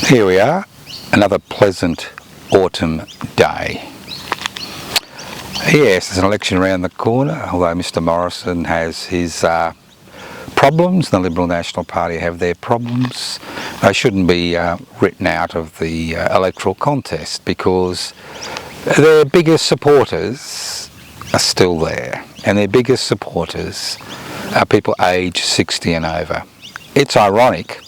Here we are, another pleasant autumn day. Yes, there's an election around the corner, although Mr Morrison has his problems, the Liberal National Party have their problems. They shouldn't be written out of the electoral contest because their biggest supporters are still there, and their biggest supporters are people aged 60 and over. It's ironic,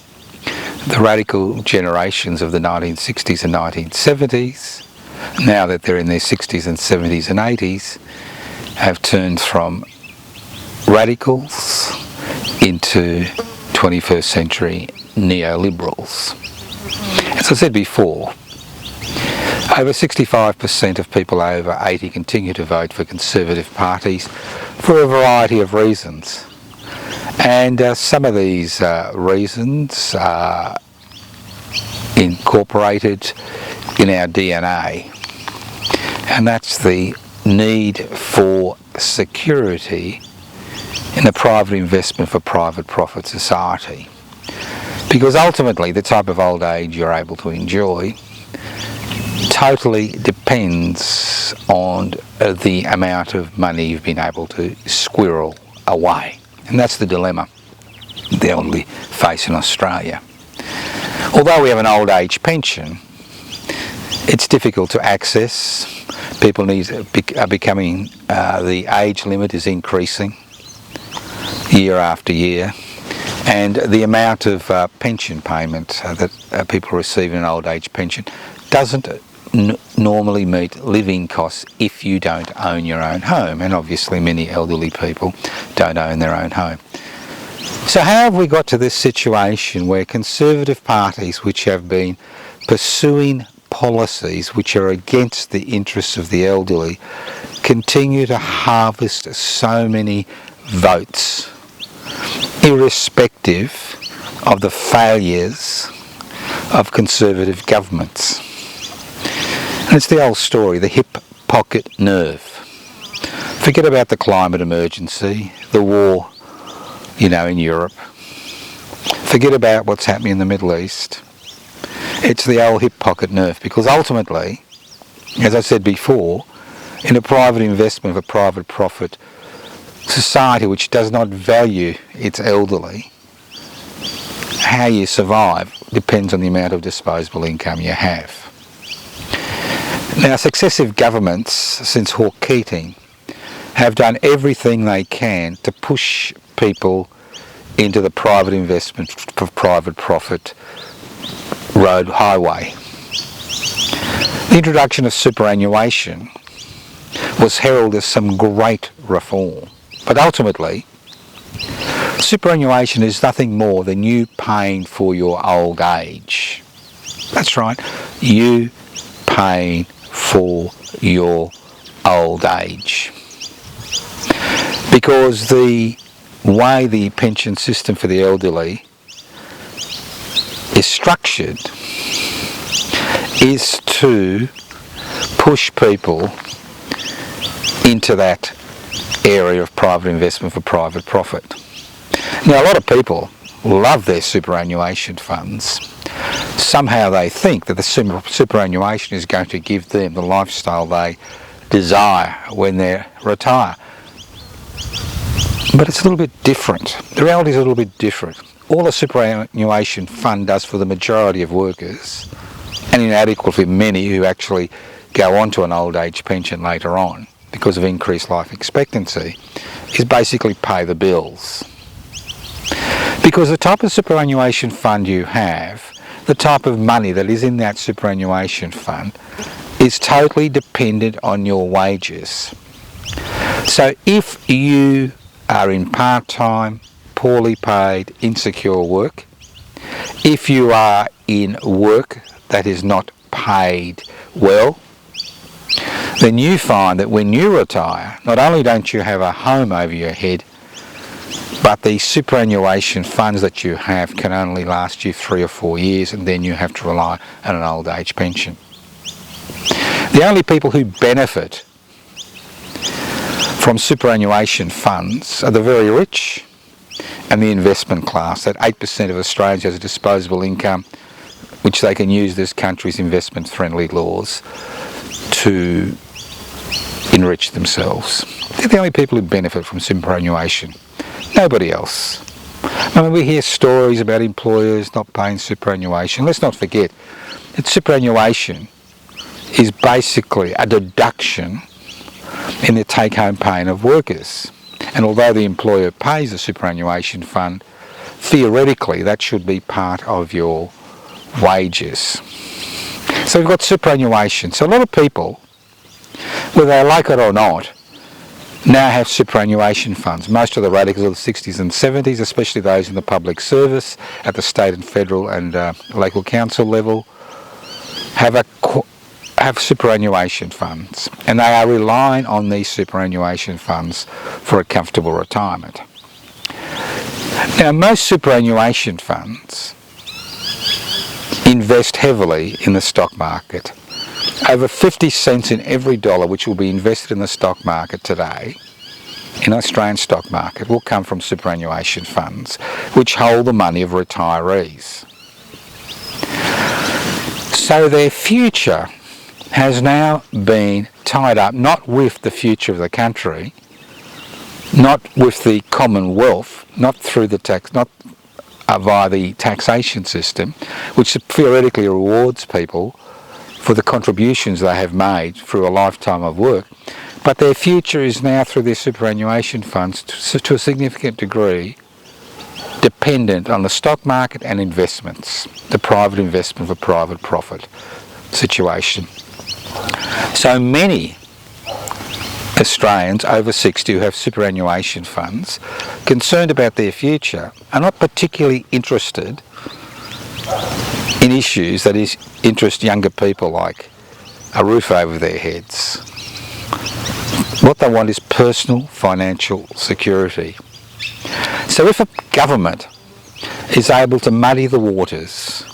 the radical generations of the 1960s and 1970s, now that they're in their 60s and 70s and 80s, have turned from radicals into 21st century neoliberals. As I said before, over 65% of people over 80 continue to vote for Conservative parties for a variety of reasons. And some of these reasons are incorporated in our DNA, and that's the need for security in the private investment for private profit society. Because ultimately the type of old age you're able to enjoy totally depends on the amount of money you've been able to squirrel away. And that's the dilemma the elderly face in Australia. Although we have an old age pension, it's difficult to access. People are becoming, the age limit is increasing year after year, and the amount of pension payment that people receive in an old age pension doesn't normally meet living costs if you don't own your own home, and obviously many elderly people don't own their own home. So how have we got to this situation where Conservative parties which have been pursuing policies which are against the interests of the elderly continue to harvest so many votes, irrespective of the failures of Conservative governments? And it's the old story, the hip pocket nerve. Forget about the climate emergency, the war, in Europe. Forget about what's happening in the Middle East. It's the old hip pocket nerve, because ultimately, as I said before, in a private investment for private profit society which does not value its elderly, how you survive depends on the amount of disposable income you have. Now, successive governments since Hawke Keating have done everything they can to push people into the private investment for private profit road highway. The introduction of superannuation was heralded as some great reform, but ultimately superannuation is nothing more than you paying for your old age. That's right, you paying for your old age. Because the way the pension system for the elderly is structured is to push people into that area of private investment for private profit. Now, a lot of people love their superannuation funds. Somehow they think that the superannuation is going to give them the lifestyle they desire when they retire. But it's a little bit different. The reality is a little bit different. All the superannuation fund does for the majority of workers, and inadequate for many who actually go on to an old age pension later on because of increased life expectancy, is basically pay the bills. Because the type of superannuation fund you have, the type of money that is in that superannuation fund, is totally dependent on your wages. So if you are in part-time, poorly paid, insecure work, if you are in work that is not paid well, then you find that when you retire, not only don't you have a home over your head, but the superannuation funds that you have can only last you 3 or 4 years, and then you have to rely on an old age pension. The only people who benefit from superannuation funds are the very rich and the investment class, that 8% of Australians has a disposable income which they can use this country's investment-friendly laws to enrich themselves. They're the only people who benefit from superannuation. Nobody else. I mean, we hear stories about employers not paying superannuation. Let's not forget that superannuation is basically a deduction in the take-home pay of workers. And although the employer pays a superannuation fund, theoretically that should be part of your wages. So we've got superannuation. So a lot of people, whether they like it or not, now have superannuation funds. Most of the radicals of the 60s and 70s, especially those in the public service at the state and federal and local council level, have superannuation funds, and they are relying on these superannuation funds for a comfortable retirement. Now, most superannuation funds invest heavily in the stock market. Over 50 cents in every dollar which will be invested in the stock market today, in the Australian stock market, will come from superannuation funds, which hold the money of retirees. So their future has now been tied up not with the future of the country, not with the Commonwealth, not through the tax, not via the taxation system, which theoretically rewards people for the contributions they have made through a lifetime of work, but their future is now through their superannuation funds to a significant degree dependent on the stock market and investments, the private investment for private profit situation. So many Australians over 60 who have superannuation funds, concerned about their future, are not particularly interested in issues that interest younger people, like a roof over their heads. What they want is personal financial security. So if a government is able to muddy the waters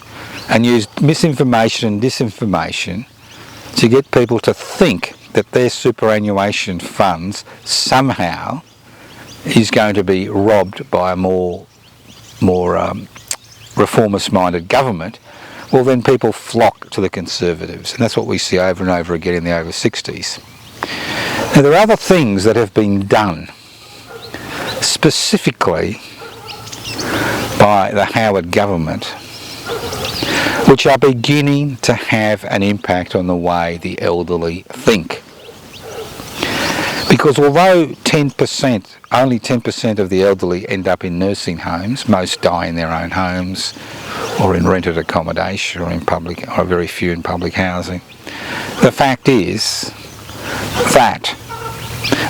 and use misinformation and disinformation to get people to think that their superannuation funds somehow is going to be robbed by a more reformist-minded government, well, then people flock to the Conservatives, and that's what we see over and over again in the over 60s. Now, there are other things that have been done specifically by the Howard government which are beginning to have an impact on the way the elderly think. Because although only 10% of the elderly end up in nursing homes, most die in their own homes or in rented accommodation or in public, or very few in public housing. The fact is that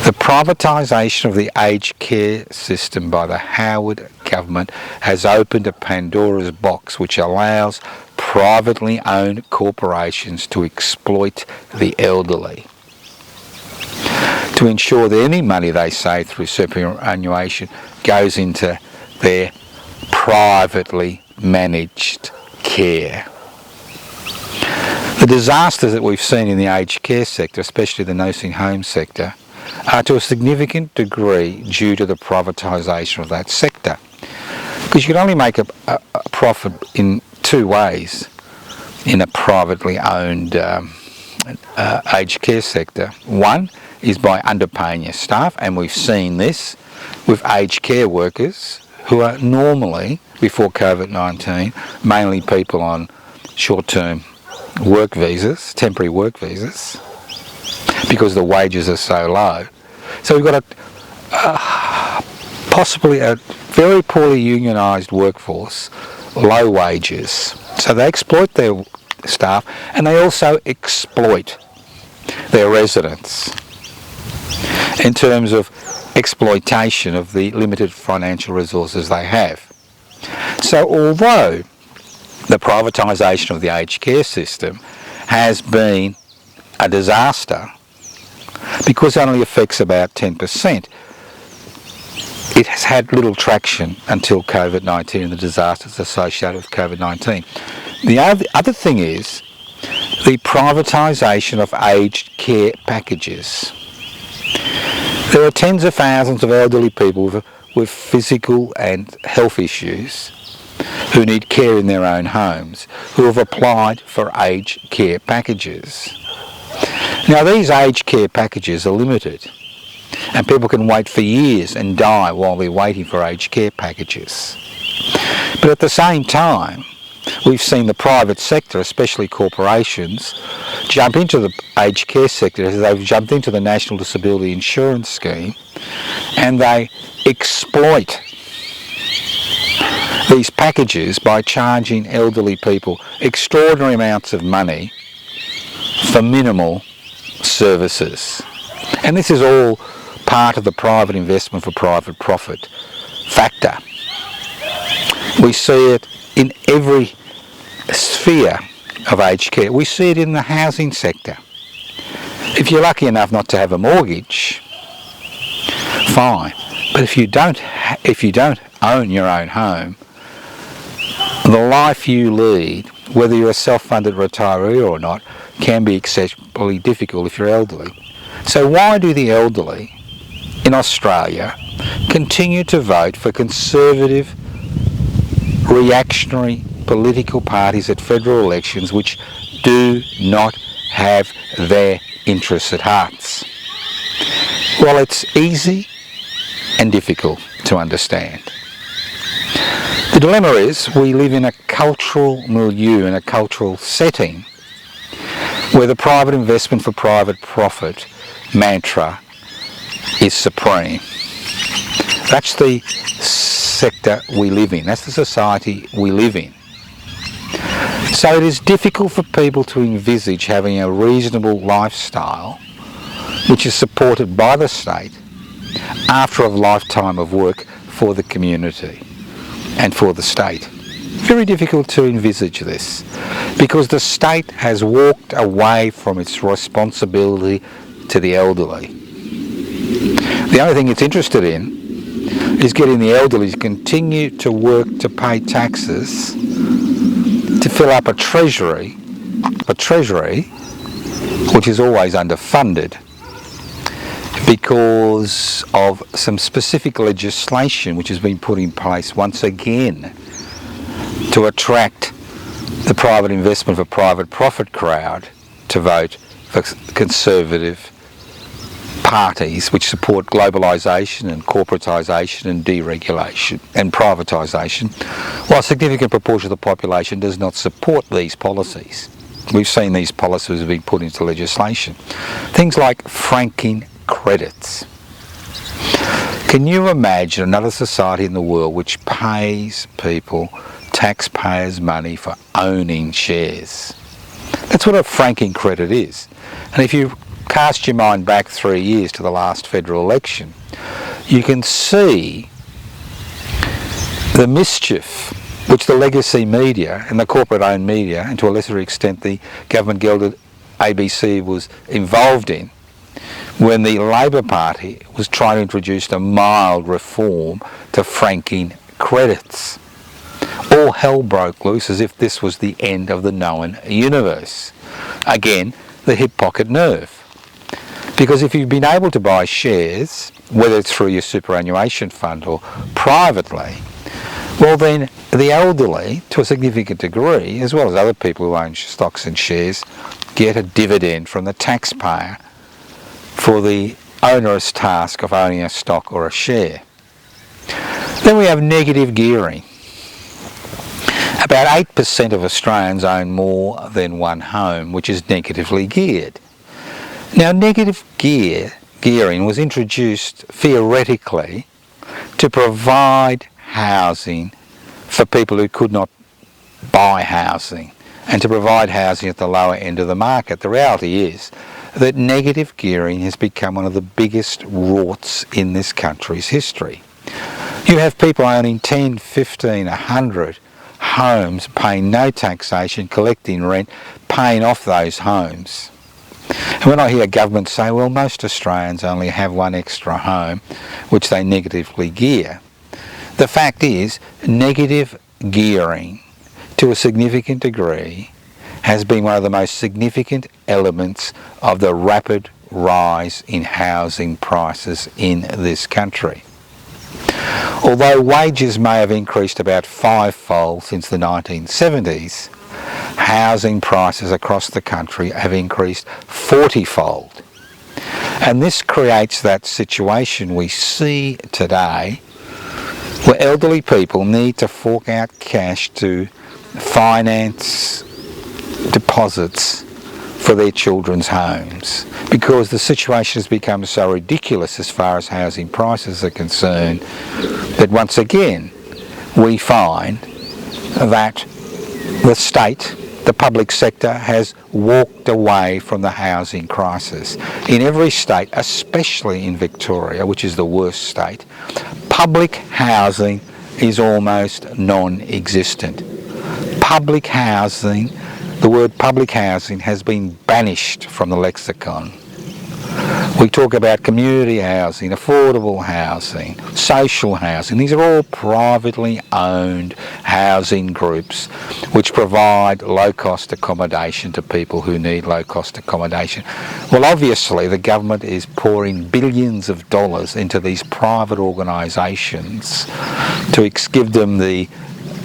the privatisation of the aged care system by the Howard government has opened a Pandora's box which allows privately owned corporations to exploit the elderly, to ensure that any money they save through superannuation goes into their privately managed care. The disasters that we've seen in the aged care sector, especially the nursing home sector, are to a significant degree due to the privatisation of that sector. Because you can only make a profit in two ways in a privately owned aged care sector. One is by underpaying your staff, and we've seen this with aged care workers who are normally, before COVID-19, mainly people on short-term work visas, temporary work visas, because the wages are so low. So we've got possibly a very poorly unionised workforce, low wages. So they exploit their staff, and they also exploit their residents in terms of exploitation of the limited financial resources they have. So although the privatisation of the aged care system has been a disaster, because it only affects about 10%, it has had little traction until COVID-19 and the disasters associated with COVID-19. The other thing is the privatisation of aged care packages. There are tens of thousands of elderly people with with physical and health issues who need care in their own homes, who have applied for aged care packages. Now these aged care packages are limited, and people can wait for years and die while they're waiting for aged care packages. But at the same time, we've seen the private sector, especially corporations, jump into the aged care sector as they've jumped into the National Disability Insurance Scheme, and they exploit these packages by charging elderly people extraordinary amounts of money for minimal services. And this is all part of the private investment for private profit factor. We see it in every sphere of aged care. We see it in the housing sector. If you're lucky enough not to have a mortgage, fine. But if you don't own your own home, the life you lead, whether you're a self-funded retiree or not, can be exceptionally difficult if you're elderly. So why do the elderly in Australia continue to vote for conservative, reactionary political parties at federal elections which do not have their interests at heart? Well, it's easy and difficult to understand. The dilemma is we live in a cultural milieu, in a cultural setting, where the private investment for private profit mantra is supreme. That's the sector we live in. That's the society we live in. So it is difficult for people to envisage having a reasonable lifestyle which is supported by the state after a lifetime of work for the community and for the state. Very difficult to envisage this because the state has walked away from its responsibility to the elderly. The only thing it's interested in is getting the elderly to continue to work to pay taxes to fill up a treasury which is always underfunded because of some specific legislation which has been put in place once again to attract the private investment for private profit crowd to vote for conservative parties which support globalisation and corporatisation and deregulation and privatisation, while a significant proportion of the population does not support these policies. We've seen these policies being put into legislation. Things like franking credits. Can you imagine another society in the world which pays people, taxpayers' money for owning shares? That's what a franking credit is. And if you cast your mind back 3 years to the last federal election, you can see the mischief which the legacy media and the corporate-owned media, and to a lesser extent the government-gelded ABC, was involved in when the Labor Party was trying to introduce a mild reform to franking credits. All hell broke loose as if this was the end of the known universe. Again, the hip pocket nerve. Because if you've been able to buy shares, whether it's through your superannuation fund or privately, well then the elderly, to a significant degree, as well as other people who own stocks and shares, get a dividend from the taxpayer for the onerous task of owning a stock or a share. Then we have negative gearing. About 8% of Australians own more than one home, which is negatively geared. Now, negative gearing was introduced theoretically to provide housing for people who could not buy housing and to provide housing at the lower end of the market. The reality is that negative gearing has become one of the biggest rorts in this country's history. You have people owning 10, 15, 100 homes, paying no taxation, collecting rent, paying off those homes. And when I hear government say, well, most Australians only have one extra home, which they negatively gear, the fact is, negative gearing, to a significant degree, has been one of the most significant elements of the rapid rise in housing prices in this country. Although wages may have increased about fivefold since the 1970s, housing prices across the country have increased 40-fold. And this creates that situation we see today where elderly people need to fork out cash to finance deposits for their children's homes, because the situation has become so ridiculous as far as housing prices are concerned that once again we find that the state, the public sector, has walked away from the housing crisis. In every state, especially in Victoria, which is the worst state, public housing is almost non-existent. Public housing, the word public housing has been banished from the lexicon. We talk about community housing, affordable housing, social housing. These are all privately owned housing groups which provide low-cost accommodation to people who need low-cost accommodation. Well, obviously the government is pouring billions of dollars into these private organisations to give them the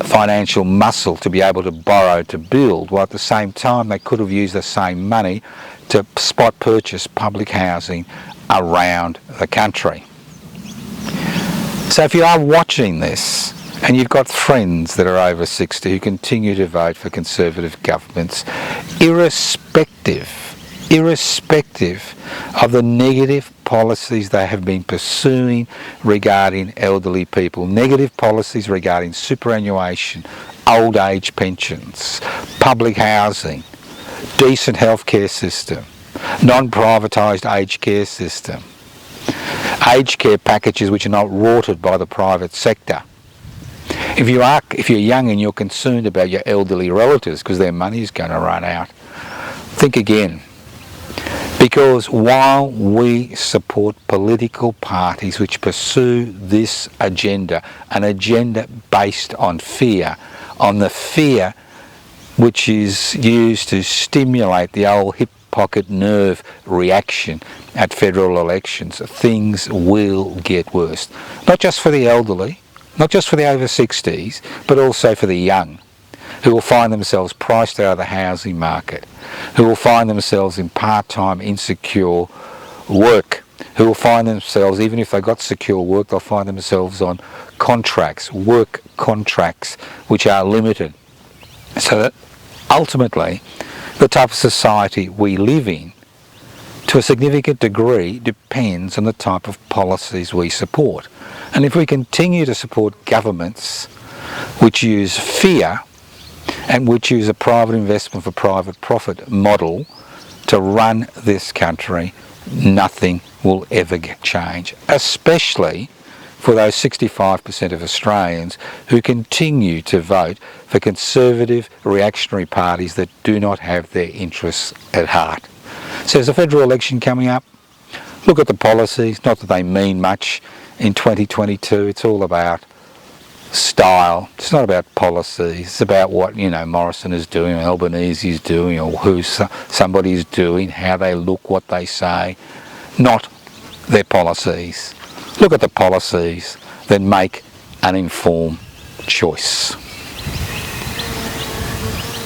financial muscle to be able to borrow to build, while at the same time they could have used the same money to spot purchase public housing around the country. So if you are watching this and you've got friends that are over 60 who continue to vote for Conservative governments, irrespective of the negative policies they have been pursuing regarding elderly people, negative policies regarding superannuation, old age pensions, public housing, decent healthcare system, non-privatised aged care system, aged care packages which are not rorted by the private sector. If you're young and you're concerned about your elderly relatives because their money is going to run out, think again. Because while we support political parties which pursue this agenda, an agenda based on fear, on the fear which is used to stimulate the old hip pocket nerve reaction at federal elections, things will get worse. Not just for the elderly, not just for the over 60s, but also for the young, who will find themselves priced out of the housing market, who will find themselves in part-time insecure work, who will find themselves, even if they've got secure work, they'll find themselves on contracts, work contracts, which are limited. So that ultimately, the type of society we live in, to a significant degree, depends on the type of policies we support. And if we continue to support governments which use fear and which use a private investment for private profit model to run this country, nothing will ever change, especially for those 65% of Australians who continue to vote for conservative reactionary parties that do not have their interests at heart. So there's a federal election coming up. Look at the policies, not that they mean much in 2022. It's all about style. It's not about policies. It's about what, Morrison is doing, or Albanese is doing, or who somebody is doing, how they look, what they say, not their policies. Look at the policies, then make an informed choice.